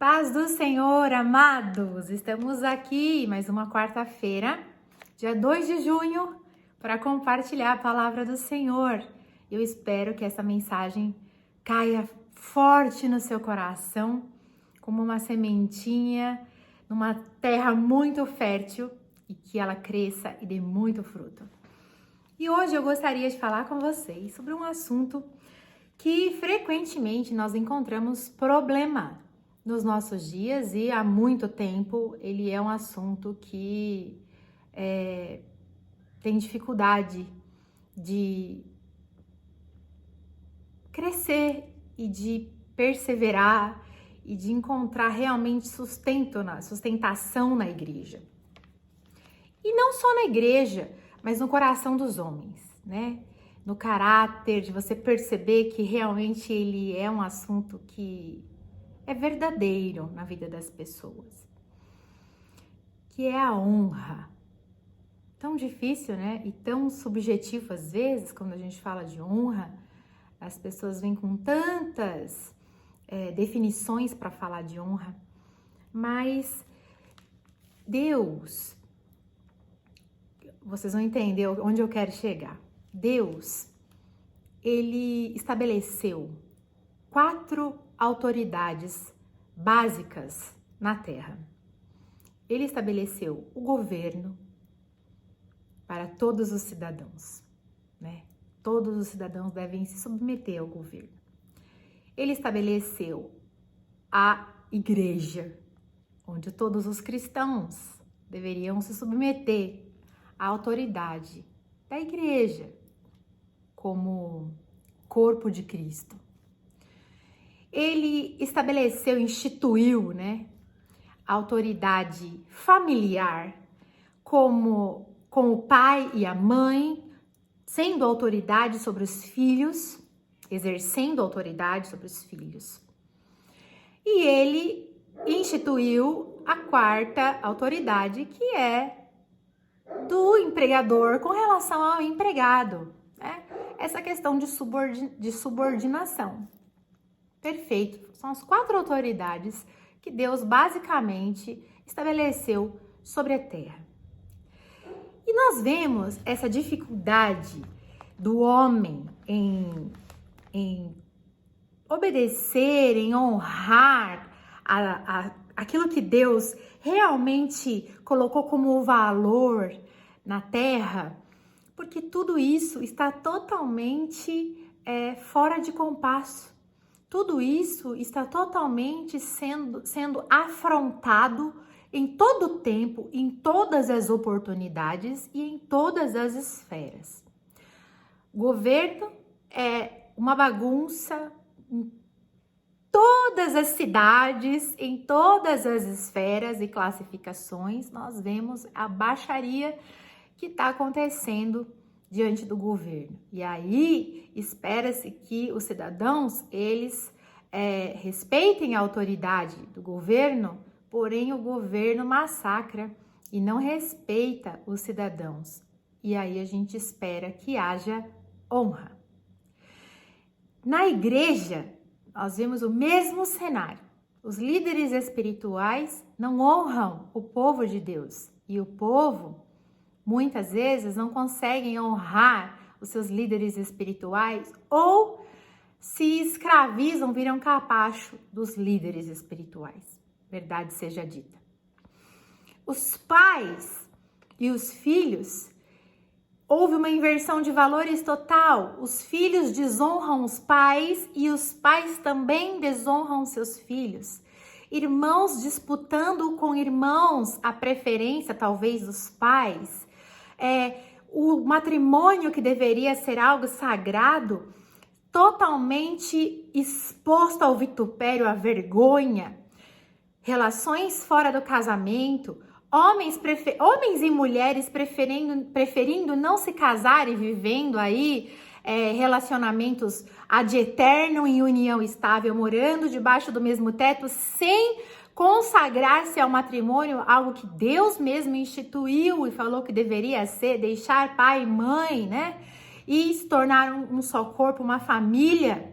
Paz do Senhor, amados! Estamos aqui mais uma quarta-feira, dia 2 de junho, para compartilhar a palavra do Senhor. Eu espero que essa mensagem caia forte no seu coração, como uma sementinha, numa terra muito fértil e que ela cresça e dê muito fruto. E hoje eu gostaria de falar com vocês sobre um assunto que frequentemente nós encontramos problema nos nossos dias e há muito tempo ele é um assunto que tem dificuldade de crescer e de perseverar e de encontrar realmente sustentação na igreja. E não só na igreja, mas no coração dos homens, né? No caráter, de você perceber que realmente ele é um assunto que é verdadeiro na vida das pessoas. Que é a honra. Tão difícil, né? E tão subjetivo às vezes, quando a gente fala de honra, as pessoas vêm com tantas definições para falar de honra, mas Deus, vocês vão entender onde eu quero chegar. Deus, ele estabeleceu 4 autoridades básicas na Terra. Ele estabeleceu o governo para todos os cidadãos, né? Todos os cidadãos devem se submeter ao governo. Ele estabeleceu a igreja, onde todos os cristãos deveriam se submeter à autoridade da igreja, como corpo de Cristo. Ele estabeleceu, instituiu, né, a autoridade familiar, com o pai e a mãe, sendo autoridade sobre os filhos, exercendo autoridade sobre os filhos. E ele instituiu a 4ª autoridade, que é do empregador com relação ao empregado, né? Essa questão de subordinação. Perfeito. São as 4 autoridades que Deus basicamente estabeleceu sobre a terra. E nós vemos essa dificuldade do homem em obedecer, em honrar aquilo que Deus realmente colocou como valor na terra, porque tudo isso está totalmente fora de compasso. Tudo isso está totalmente sendo afrontado em todo o tempo, em todas as oportunidades e em todas as esferas. O governo é uma bagunça em todas as cidades, em todas as esferas e classificações. Nós vemos a baixaria que está acontecendo diante do governo. E aí, espera-se que os cidadãos, eles respeitem a autoridade do governo, porém o governo massacra e não respeita os cidadãos. E aí a gente espera que haja honra. Na igreja, nós vemos o mesmo cenário. Os líderes espirituais não honram o povo de Deus. E o povo, muitas vezes, não conseguem honrar os seus líderes espirituais ou se escravizam, viram capacho dos líderes espirituais. Verdade seja dita. Os pais e os filhos, houve uma inversão de valores total. Os filhos desonram os pais e os pais também desonram seus filhos. Irmãos disputando com irmãos a preferência, talvez, dos pais. O matrimônio, que deveria ser algo sagrado, totalmente exposto ao vitupério, à vergonha. Relações fora do casamento. Homens e mulheres preferindo não se casar e vivendo aí relacionamentos ad eterno em união estável, morando debaixo do mesmo teto, sem consagrar-se ao matrimônio, algo que Deus mesmo instituiu e falou que deveria ser, deixar pai e mãe, né? E se tornar um só corpo, uma família.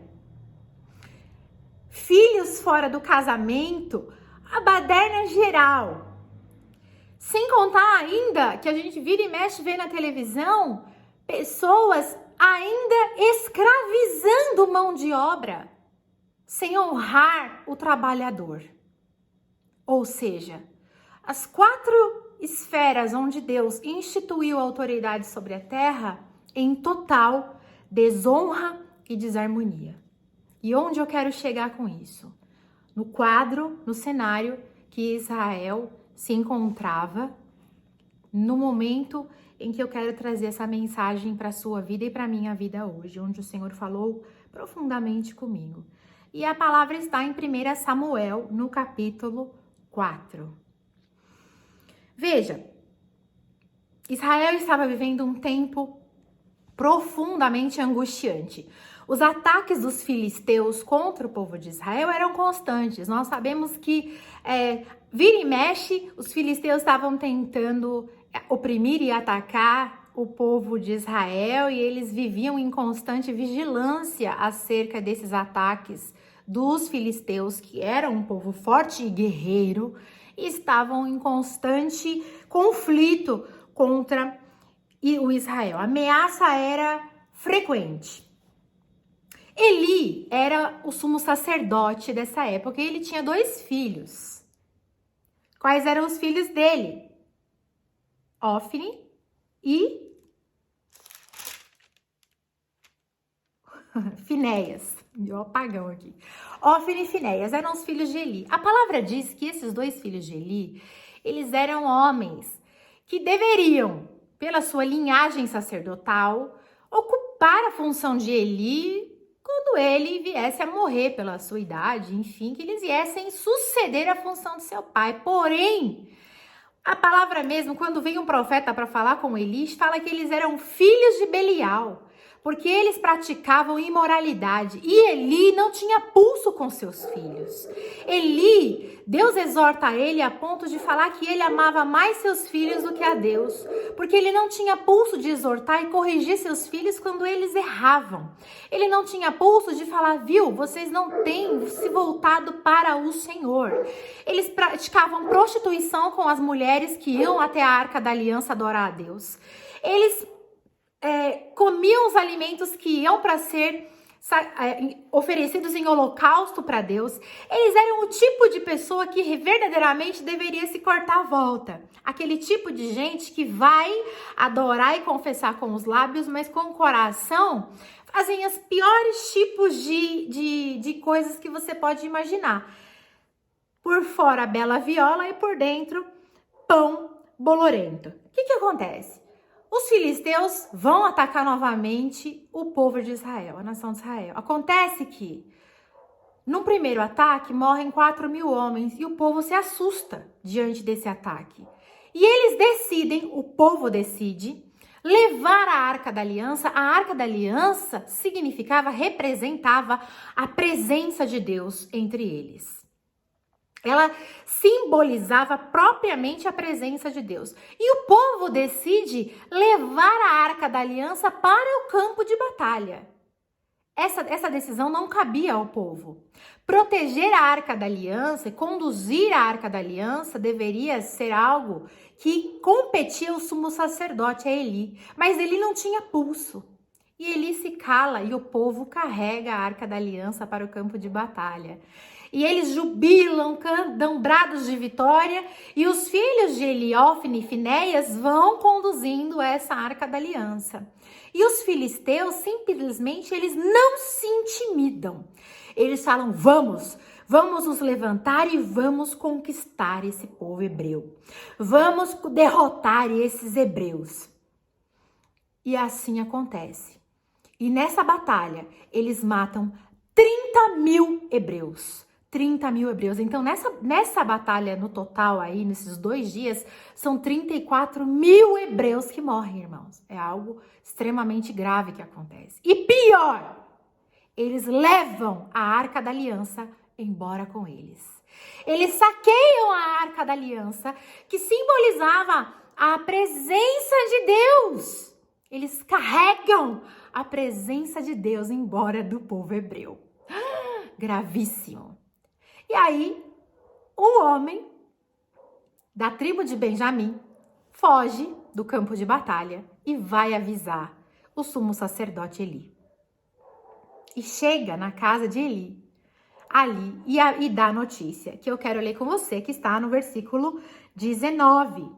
Filhos fora do casamento, a baderna geral. Sem contar ainda que a gente vira e mexe vê na televisão pessoas ainda escravizando mão de obra, sem honrar o trabalhador. Ou seja, as 4 esferas onde Deus instituiu a autoridade sobre a terra em total desonra e desarmonia. E onde eu quero chegar com isso? No quadro, no cenário que Israel se encontrava no momento em que eu quero trazer essa mensagem para a sua vida e para a minha vida hoje, onde o Senhor falou profundamente comigo. E a palavra está em 1 Samuel, no capítulo 4. Veja, Israel estava vivendo um tempo profundamente angustiante. Os ataques dos filisteus contra o povo de Israel eram constantes. Nós sabemos que vira e mexe, os filisteus estavam tentando oprimir e atacar o povo de Israel e eles viviam em constante vigilância acerca desses ataques dos filisteus, que eram um povo forte e guerreiro, e estavam em constante conflito contra o Israel. A ameaça era frequente. Eli era o sumo sacerdote dessa época e ele tinha 2 filhos. Quais eram os filhos dele? Ofni e Finéias. Deu um apagão aqui. Ofni e Finéias eram os filhos de Eli. A palavra diz que esses 2 filhos de Eli, eles eram homens que deveriam, pela sua linhagem sacerdotal, ocupar a função de Eli quando ele viesse a morrer pela sua idade, enfim, que eles viessem suceder a função de seu pai. Porém, a palavra mesmo, quando vem um profeta para falar com Eli, fala que eles eram filhos de Belial, porque eles praticavam imoralidade e Eli não tinha pulso com seus filhos. Eli, Deus exorta ele a ponto de falar que ele amava mais seus filhos do que a Deus, porque ele não tinha pulso de exortar e corrigir seus filhos quando eles erravam. Ele não tinha pulso de falar, viu, vocês não têm se voltado para o Senhor. Eles praticavam prostituição com as mulheres que iam até a Arca da Aliança adorar a Deus. Eles comiam os alimentos que iam para ser oferecidos em holocausto para Deus. Eles eram o tipo de pessoa que verdadeiramente deveria se cortar a volta. Aquele tipo de gente que vai adorar e confessar com os lábios, mas com o coração fazem os piores tipos de coisas que você pode imaginar. Por fora, bela viola e por dentro, pão bolorento. O que acontece? Os filisteus vão atacar novamente o povo de Israel, a nação de Israel. Acontece que, no primeiro ataque, morrem 4.000 homens e o povo se assusta diante desse ataque. E eles decidem, o povo decide, levar a Arca da Aliança. A Arca da Aliança representava a presença de Deus entre eles. Ela simbolizava propriamente a presença de Deus. E o povo decide levar a Arca da Aliança para o campo de batalha. Essa decisão não cabia ao povo. Proteger a Arca da Aliança e conduzir a Arca da Aliança deveria ser algo que competia ao sumo sacerdote, a Eli. Mas Eli não tinha pulso. E Eli se cala e o povo carrega a Arca da Aliança para o campo de batalha. E eles jubilam, dão brados de vitória, e os filhos de Eli, Ofni e Finéias vão conduzindo essa Arca da Aliança. E os filisteus, simplesmente, eles não se intimidam. Eles falam, vamos nos levantar e vamos conquistar esse povo hebreu. Vamos derrotar esses hebreus. E assim acontece. E nessa batalha, eles matam 30.000 hebreus. 30.000 hebreus. Então, nessa batalha, no total aí, nesses 2 dias, são 34.000 hebreus que morrem, irmãos. É algo extremamente grave que acontece. E pior, eles levam a Arca da Aliança embora com eles. Eles saqueiam a Arca da Aliança, que simbolizava a presença de Deus. Eles carregam a presença de Deus embora do povo hebreu. Gravíssimo. E aí, um homem da tribo de Benjamim foge do campo de batalha e vai avisar o sumo sacerdote Eli. E chega na casa de Eli, ali, e dá a notícia, que eu quero ler com você, que está no versículo 19.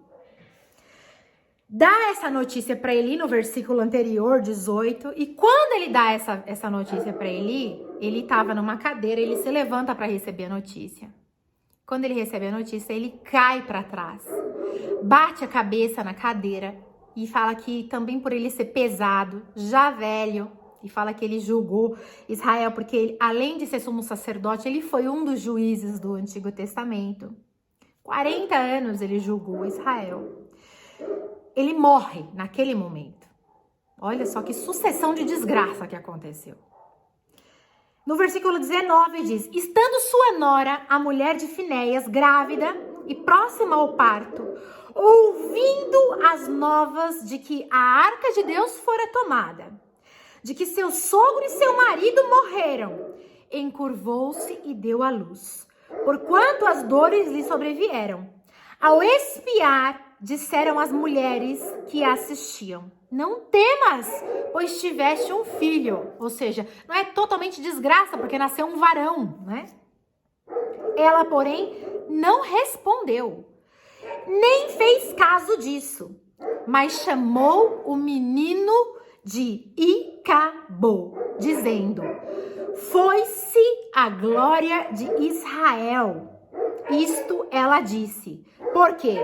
Dá essa notícia para Eli no versículo anterior, 18, e quando ele dá essa notícia para Eli, ele estava numa cadeira, ele se levanta para receber a notícia. Quando ele recebe a notícia, ele cai para trás, bate a cabeça na cadeira e fala que também por ele ser pesado, já velho, e fala que ele julgou Israel, porque ele, além de ser sumo sacerdote, ele foi um dos juízes do Antigo Testamento. 40 anos ele julgou Israel. Ele morre naquele momento. Olha só que sucessão de desgraça que aconteceu. No versículo 19 diz: estando sua nora, a mulher de Finéias, grávida e próxima ao parto, ouvindo as novas de que a arca de Deus fora tomada, de que seu sogro e seu marido morreram, encurvou-se e deu à luz, porquanto as dores lhe sobrevieram. Ao espiar, disseram as mulheres que a assistiam: não temas, pois tiveste um filho. Ou seja, não é totalmente desgraça, porque nasceu um varão, né? Ela, porém, não respondeu, nem fez caso disso, mas chamou o menino de Icabô, dizendo: foi-se a glória de Israel. Isto ela disse, porque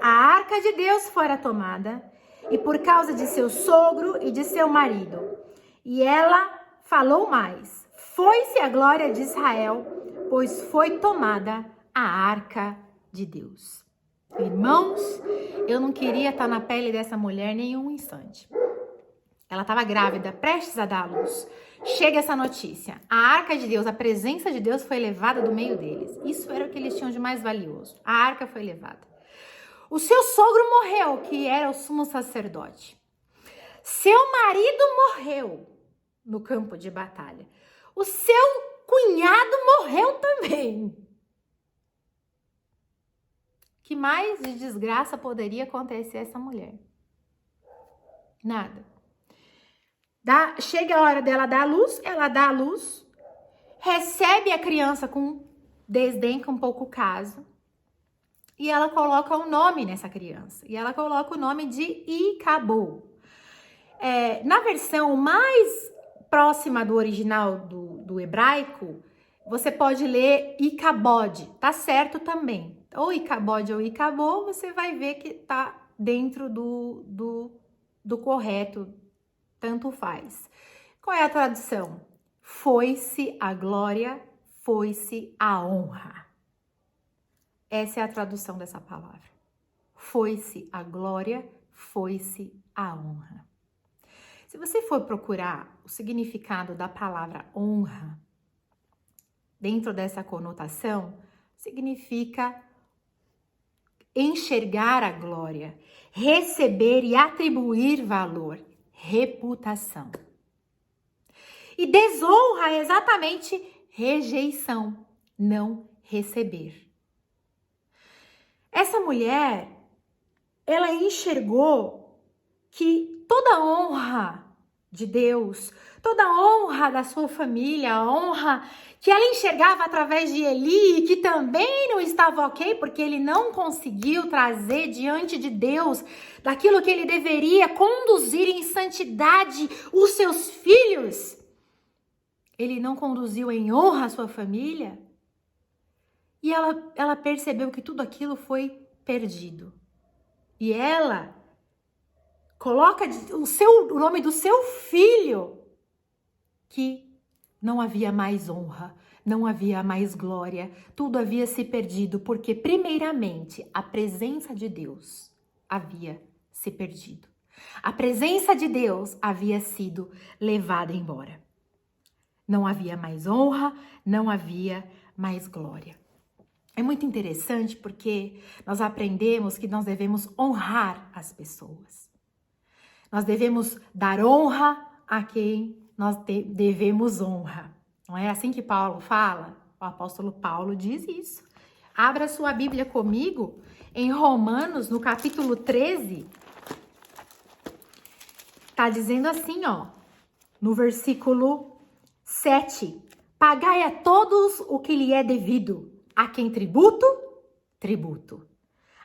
a arca de Deus fora tomada, e por causa de seu sogro e de seu marido. E ela falou mais: foi-se a glória de Israel, pois foi tomada a arca de Deus. Irmãos, eu não queria estar na pele dessa mulher nem um instante. Ela estava grávida, prestes a dar à luz. Chega essa notícia: a arca de Deus, a presença de Deus foi levada do meio deles. Isso era o que eles tinham de mais valioso. A arca foi levada. O seu sogro morreu, que era o sumo sacerdote. Seu marido morreu no campo de batalha. O seu cunhado morreu também. Que mais de desgraça poderia acontecer a essa mulher? Nada. Chega a hora dela dar a luz, ela dá a luz, recebe a criança com desdém, com pouco caso, e ela coloca um nome nessa criança, e ela coloca o nome de Icabô. Na versão mais próxima do original do hebraico, você pode ler Icabode, tá certo também. Ou Icabode ou Icabô, você vai ver que tá dentro do correto, tanto faz. Qual é a tradução? Foi-se a glória, foi-se a honra. Essa é a tradução dessa palavra. Foi-se a glória, foi-se a honra. Se você for procurar o significado da palavra honra, dentro dessa conotação, significa enxergar a glória, receber e atribuir valor, reputação. E desonra é exatamente rejeição, não receber. Essa mulher, ela enxergou que toda honra de Deus, toda honra da sua família, a honra que ela enxergava através de Eli, que também não estava ok, porque ele não conseguiu trazer diante de Deus daquilo que ele deveria conduzir em santidade os seus filhos. Ele não conduziu em honra a sua família. E ela percebeu que tudo aquilo foi perdido. E ela coloca o nome do seu filho, que não havia mais honra, não havia mais glória, tudo havia se perdido, porque primeiramente a presença de Deus havia se perdido. A presença de Deus havia sido levada embora. Não havia mais honra, não havia mais glória. É muito interessante porque nós aprendemos que nós devemos honrar as pessoas. Nós devemos dar honra a quem nós devemos honra. Não é assim que Paulo fala? O apóstolo Paulo diz isso. Abra sua Bíblia comigo em Romanos, no capítulo 13. Tá dizendo assim, ó, no versículo 7. Pagai a todos o que lhe é devido. A quem tributo, tributo.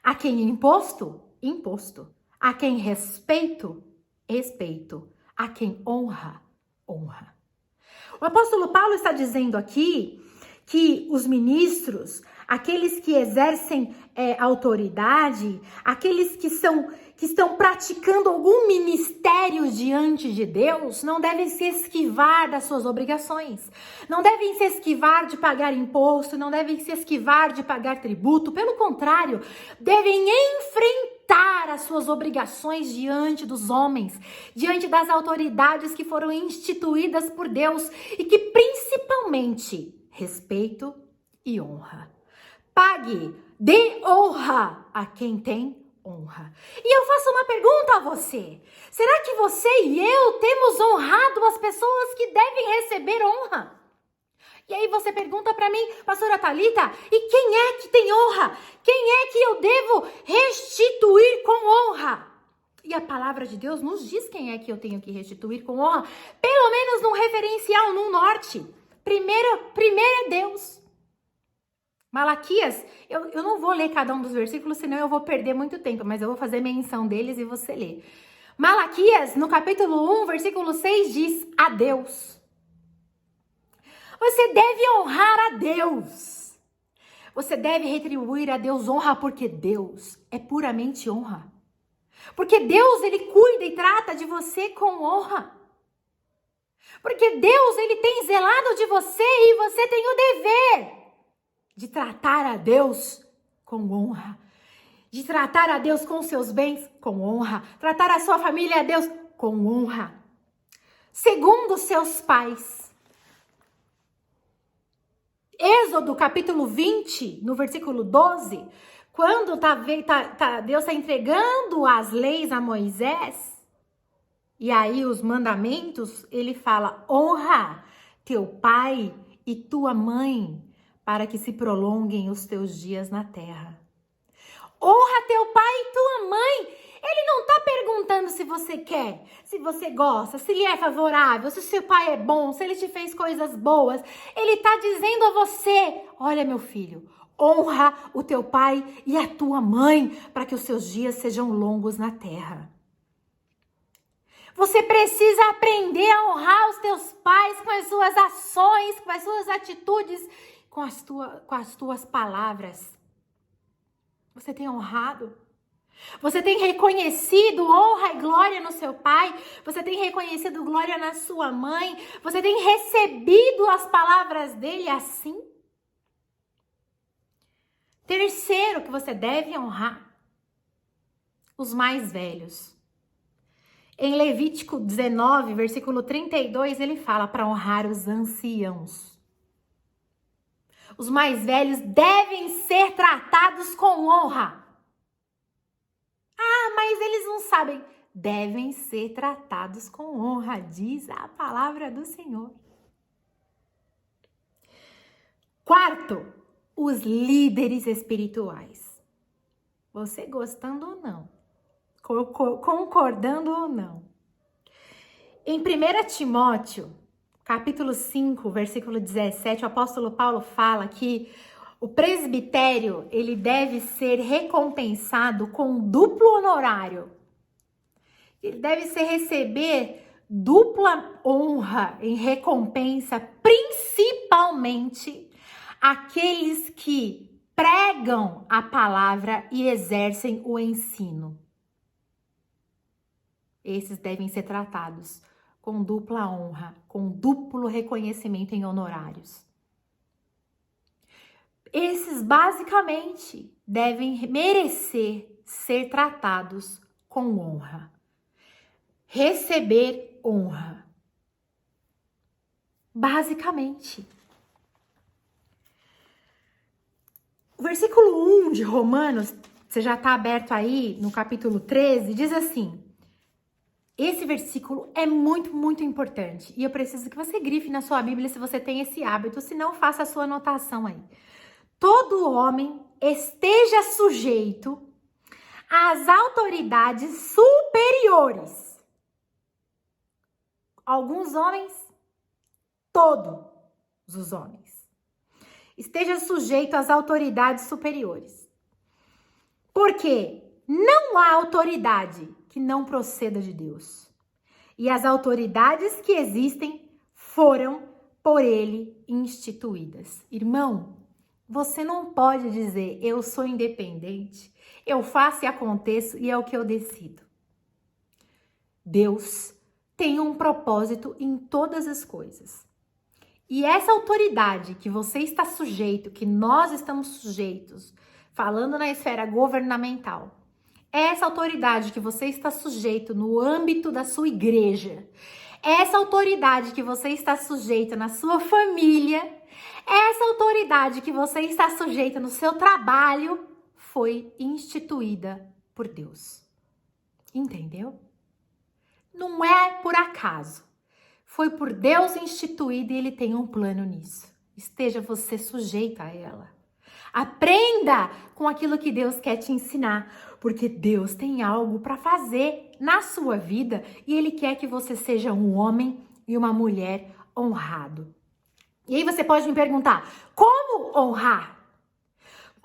A quem imposto, imposto. A quem respeito, respeito. A quem honra, honra. O apóstolo Paulo está dizendo aqui que os ministros, aqueles que exercem autoridade, aqueles que estão praticando algum ministério diante de Deus, não devem se esquivar das suas obrigações, não devem se esquivar de pagar imposto, não devem se esquivar de pagar tributo, pelo contrário, devem enfrentar as suas obrigações diante dos homens, diante das autoridades que foram instituídas por Deus e que principalmente respeito e honra. Pague, dê honra a quem tem honra. E eu faço uma pergunta a você. Será que você e eu temos honrado as pessoas que devem receber honra? E aí você pergunta para mim, pastora Thalita, e quem é que tem honra? Quem é que eu devo restituir com honra? E a palavra de Deus nos diz quem é que eu tenho que restituir com honra, pelo menos num referencial, num norte. Primeiro é Deus. Malaquias, eu não vou ler cada um dos versículos, senão eu vou perder muito tempo, mas eu vou fazer menção deles e você lê. Malaquias, no capítulo 1, versículo 6, diz a Deus. Você deve honrar a Deus. Você deve retribuir a Deus honra, porque Deus é puramente honra. Porque Deus, Ele cuida e trata de você com honra. Porque Deus, Ele tem zelado de você e você tem o dever de tratar a Deus com honra. De tratar a Deus com seus bens com honra. Tratar a sua família a Deus com honra. Segundo seus pais. Êxodo capítulo 20, no versículo 12, quando Deus está entregando as leis a Moisés, e aí os mandamentos, ele fala, honra teu pai e tua mãe, para que se prolonguem os teus dias na terra. Honra teu pai e tua mãe. Ele não está perguntando se você quer, se você gosta, se lhe é favorável, se seu pai é bom, se ele te fez coisas boas. Ele está dizendo a você, olha meu filho, honra o teu pai e a tua mãe, para que os seus dias sejam longos na terra. Você precisa aprender a honrar os teus pais com as suas ações, com as suas atitudes, com as tuas palavras. Você tem honrado? Você tem reconhecido honra e glória no seu pai? Você tem reconhecido glória na sua mãe? Você tem recebido as palavras dele assim? Terceiro que você deve honrar, os mais velhos. Em Levítico 19, versículo 32, ele fala para honrar os anciãos. Os mais velhos devem ser tratados com honra. Ah, mas eles não sabem. Devem ser tratados com honra, diz a palavra do Senhor. Quarto, os líderes espirituais. Você gostando ou não, concordando ou não. Em 1 Timóteo, capítulo 5, versículo 17, o apóstolo Paulo fala que o presbitério, ele deve ser recompensado com duplo honorário. Ele deve receber dupla honra em recompensa, principalmente aqueles que pregam a palavra e exercem o ensino. Esses devem ser tratados com dupla honra, com duplo reconhecimento em honorários. Esses, basicamente, devem merecer ser tratados com honra. Receber honra. Basicamente. O versículo 1 de Romanos, você já está aberto aí no capítulo 13, diz assim: esse versículo é muito, muito importante. E eu preciso que você grife na sua Bíblia se você tem esse hábito, se não, faça a sua anotação aí. todo homem esteja sujeito às autoridades superiores. Alguns homens, todos os homens, esteja sujeito às autoridades superiores. Porque não há autoridade que não proceda de Deus. E as autoridades que existem foram por ele instituídas. Irmão, você não pode dizer, eu sou independente, eu faço e aconteço e é o que eu decido. Deus tem um propósito em todas as coisas. E essa autoridade que você está sujeito, que nós estamos sujeitos, falando na esfera governamental, essa autoridade que você está sujeito no âmbito da sua igreja, essa autoridade que você está sujeito na sua família, essa autoridade que você está sujeito no seu trabalho, foi instituída por Deus. Entendeu? Não é por acaso. Foi por Deus instituída e Ele tem um plano nisso. Esteja você sujeito a ela. Aprenda com aquilo que Deus quer te ensinar, porque Deus tem algo para fazer na sua vida e Ele quer que você seja um homem e uma mulher honrado. E aí você pode me perguntar, como honrar?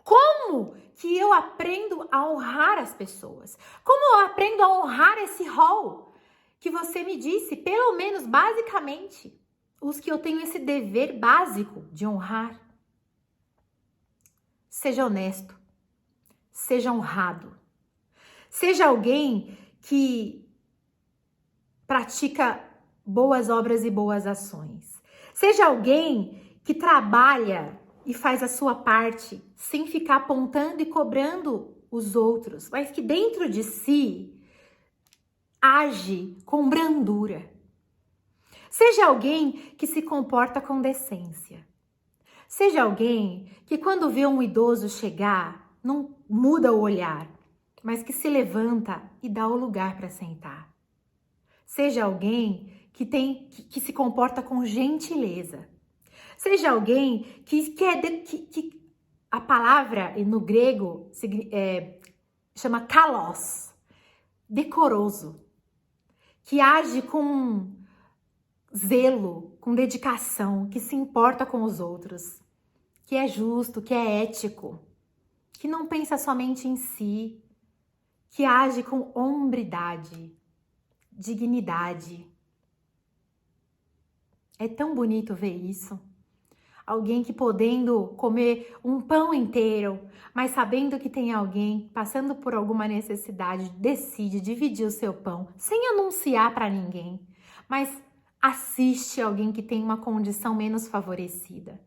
Como que eu aprendo a honrar as pessoas? Como eu aprendo a honrar esse rol que você me disse, pelo menos basicamente, os que eu tenho esse dever básico de honrar? Seja honesto, seja honrado, seja alguém que pratica boas obras e boas ações, seja alguém que trabalha e faz a sua parte sem ficar apontando e cobrando os outros, mas que dentro de si age com brandura. Seja alguém que se comporta com decência. Seja alguém que quando vê um idoso chegar, não muda o olhar, mas que se levanta e dá o lugar para sentar. Seja alguém que se comporta com gentileza. Seja alguém que a palavra no grego chama kalos, decoroso, que age com zelo, com dedicação, que se importa com os outros, que é justo, que é ético, que não pensa somente em si, que age com hombridade, dignidade. É tão bonito ver isso. Alguém que podendo comer um pão inteiro, mas sabendo que tem alguém passando por alguma necessidade, decide dividir o seu pão, sem anunciar para ninguém, mas assiste alguém que tem uma condição menos favorecida.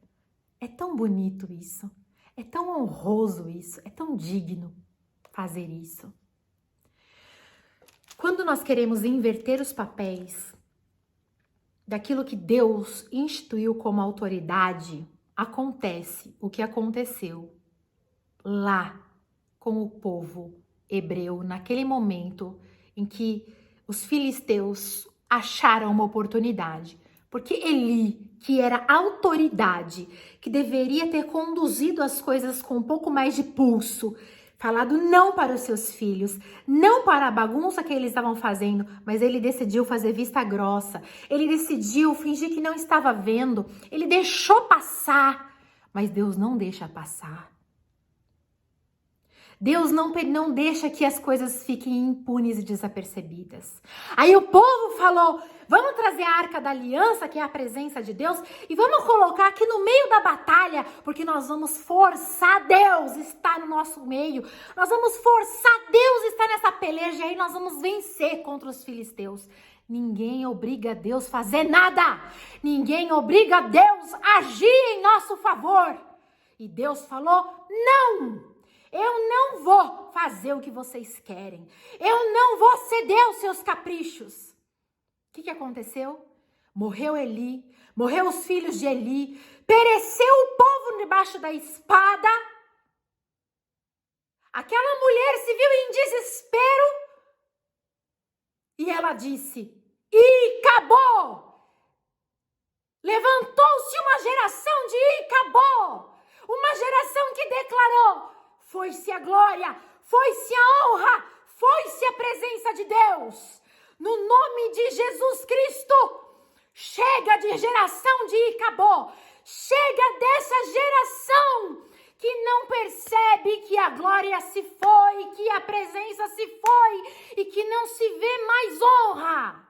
É tão bonito isso, é tão honroso isso, é tão digno fazer isso. Quando nós queremos inverter os papéis daquilo que Deus instituiu como autoridade, acontece o que aconteceu lá com o povo hebreu, naquele momento em que os filisteus acharam uma oportunidade, porque Eli, que era a autoridade, que deveria ter conduzido as coisas com um pouco mais de pulso, falado não para os seus filhos, não para a bagunça que eles estavam fazendo, mas ele decidiu fazer vista grossa, ele decidiu fingir que não estava vendo, ele deixou passar, mas Deus não deixa passar. Deus não deixa que as coisas fiquem impunes e desapercebidas. Aí o povo falou, vamos trazer a Arca da Aliança, que é a presença de Deus, e vamos colocar aqui no meio da batalha, porque nós vamos forçar Deus a estar no nosso meio. Nós vamos forçar Deus a estar nessa peleja, e aí nós vamos vencer contra os filisteus. Ninguém obriga Deus a fazer nada. Ninguém obriga Deus a agir em nosso favor. E Deus falou, não! Eu não vou fazer o que vocês querem. Eu não vou ceder aos seus caprichos. O que aconteceu? Morreu Eli, morreu os filhos de Eli, pereceu o povo debaixo da espada. Aquela mulher se viu em desespero e ela disse, e acabou. Levantou-se uma geração de acabou. Uma geração foi-se a glória, foi-se a honra, foi-se a presença de Deus. No nome de Jesus Cristo, chega de geração de Icabod, chega dessa geração que não percebe que a glória se foi, que a presença se foi e que não se vê mais honra.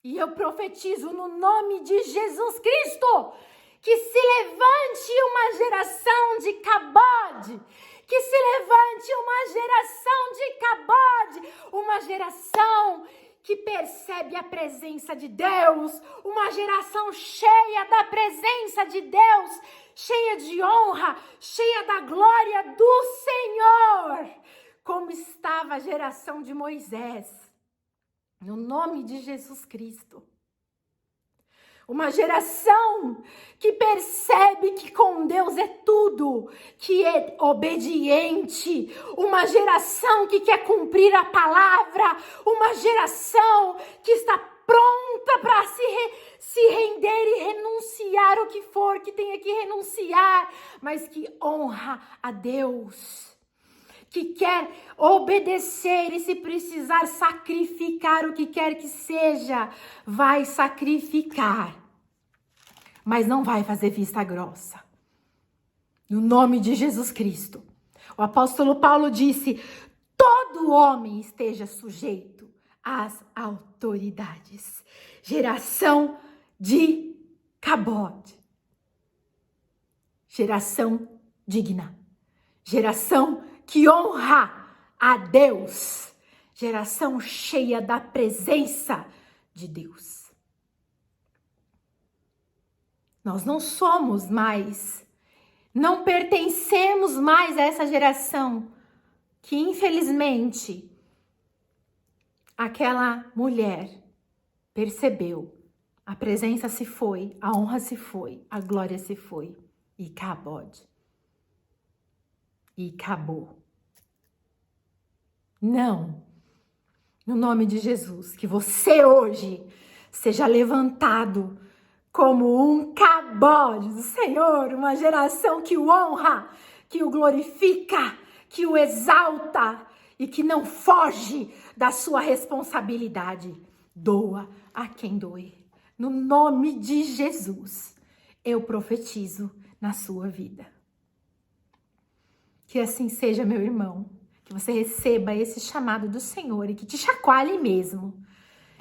E eu profetizo no nome de Jesus Cristo que se levante uma geração de Icabod, que se levante uma geração de Icabod, uma geração que percebe a presença de Deus, uma geração cheia da presença de Deus, cheia de honra, cheia da glória do Senhor, como estava a geração de Moisés, no nome de Jesus Cristo. Uma geração que percebe que com Deus é tudo, que é obediente. Uma geração que quer cumprir a palavra. Uma geração que está pronta para se render e renunciar o que for que tenha que renunciar, mas que honra a Deus. Que quer obedecer e, se precisar, sacrificar o que quer que seja, vai sacrificar. Mas não vai fazer vista grossa. No nome de Jesus Cristo. O apóstolo Paulo disse: todo homem esteja sujeito às autoridades. Geração de Icabod. Geração digna. Geração que honra a Deus, geração cheia da presença de Deus. Nós não somos mais, não pertencemos mais a essa geração que, infelizmente, aquela mulher percebeu, a presença se foi, a honra se foi, a glória se foi, e Icabod. E acabou. Não. No nome de Jesus, que você hoje seja levantado como um Icabod do Senhor, uma geração que o honra, que o glorifica, que o exalta e que não foge da sua responsabilidade. Doa a quem doer. No nome de Jesus, eu profetizo na sua vida. Que assim seja, meu irmão, que você receba esse chamado do Senhor e que te chacoalhe mesmo,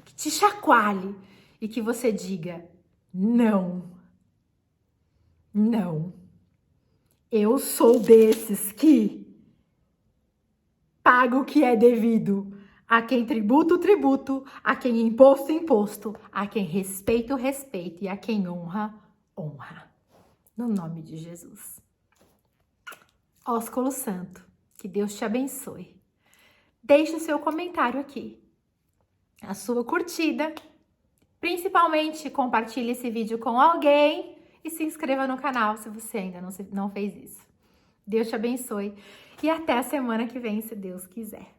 que te chacoalhe e que você diga: não, não, eu sou desses que paga o que é devido, a quem tributo, tributo, a quem imposto, imposto, a quem respeito, respeito e a quem honra, honra. No nome de Jesus. Ósculo Santo, que Deus te abençoe. Deixe o seu comentário aqui, a sua curtida, principalmente compartilhe esse vídeo com alguém e se inscreva no canal se você ainda não fez isso. Deus te abençoe e até a semana que vem, se Deus quiser.